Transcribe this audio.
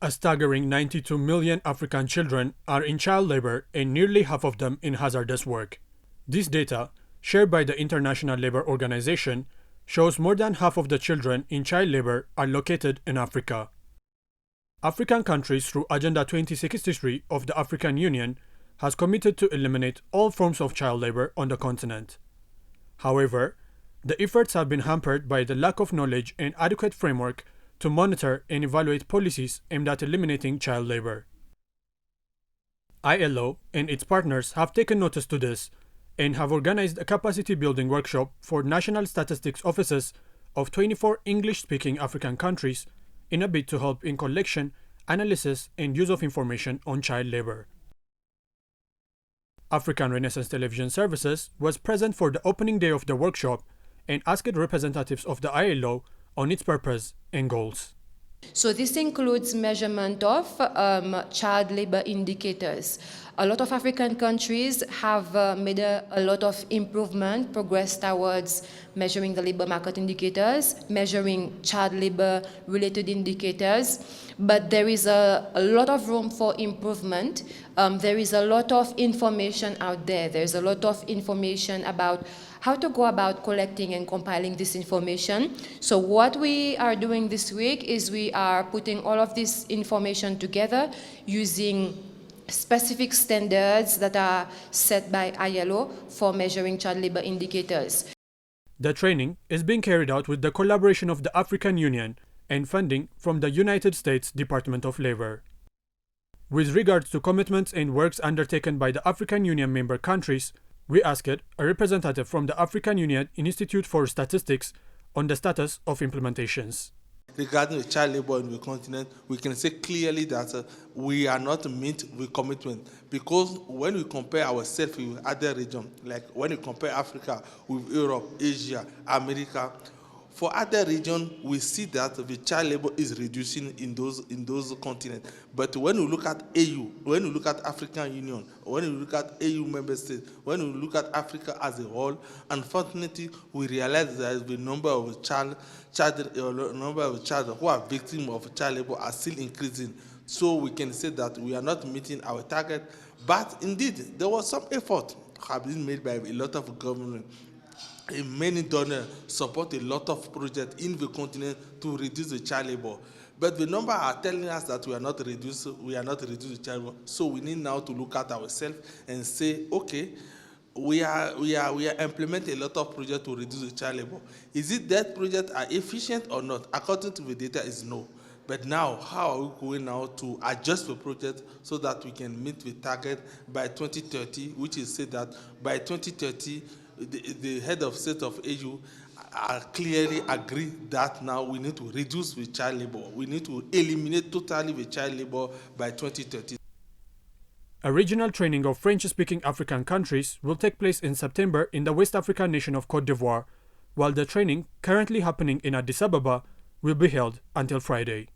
A staggering 92 million African children are in child labor and nearly half of them in hazardous work. This data, shared by the International Labour Organization, shows more than half of the children in child labor are located in Africa. African countries through Agenda 2063 of the African Union has committed to eliminate all forms of child labor on the continent. However, the efforts have been hampered by the lack of knowledge and adequate framework to monitor and evaluate policies aimed at eliminating child labor. ILO and its partners have taken notice to this and have organized a capacity building workshop for national statistics offices of 24 English-speaking African countries in a bid to help in collection, analysis, and use of information on child labor. African Renaissance Television Services was present for the opening day of the workshop and asked representatives of the ILO on its purpose and goals. So this includes measurement of child labor indicators. A lot of African countries have made a lot of improvement, progress towards measuring the labor market indicators, measuring child labor related indicators, but there is a lot of room for improvement. There is a lot of information out there. There's a lot of information about how to go about collecting and compiling this information. So what we are doing this week is we are putting all of this information together using specific standards that are set by ILO for measuring child labor indicators. The training is being carried out with the collaboration of the African Union and funding from the United States Department of Labor. With regards to commitments and works undertaken by the African Union member countries, we asked a representative from the African Union Institute for Statistics on the status of implementations. Regarding the child labor in the continent, we can say clearly that we are not meet with commitment, because when we compare ourselves with other regions, like when we compare Africa with Europe, Asia, America, for other regions, we see that the child labor is reducing in those continents. But when we look at AU, when we look at African Union, when we look at AU member states, when we look at Africa as a whole, unfortunately, we realize that the number of child who are victims of child labor are still increasing. So we can say that we are not meeting our target. But indeed, there was some effort have been made by a lot of government. Many donors support a lot of projects in the continent to reduce the child labor. But the number are telling us that we are not reducing the child labor. So we need now to look at ourselves and say, okay, we are implementing a lot of projects to reduce the child labor. Is it that projects are efficient or not? According to the data, is no. But now, how are we going now to adjust the project so that we can meet the target by 2030, which is said that by 2030, the head of state of AU clearly agree that now we need to reduce the child labor. We need to eliminate totally the child labor by 2030. A regional training of French-speaking African countries will take place in September in the West African nation of Côte d'Ivoire, while the training currently happening in Addis Ababa will be held until Friday.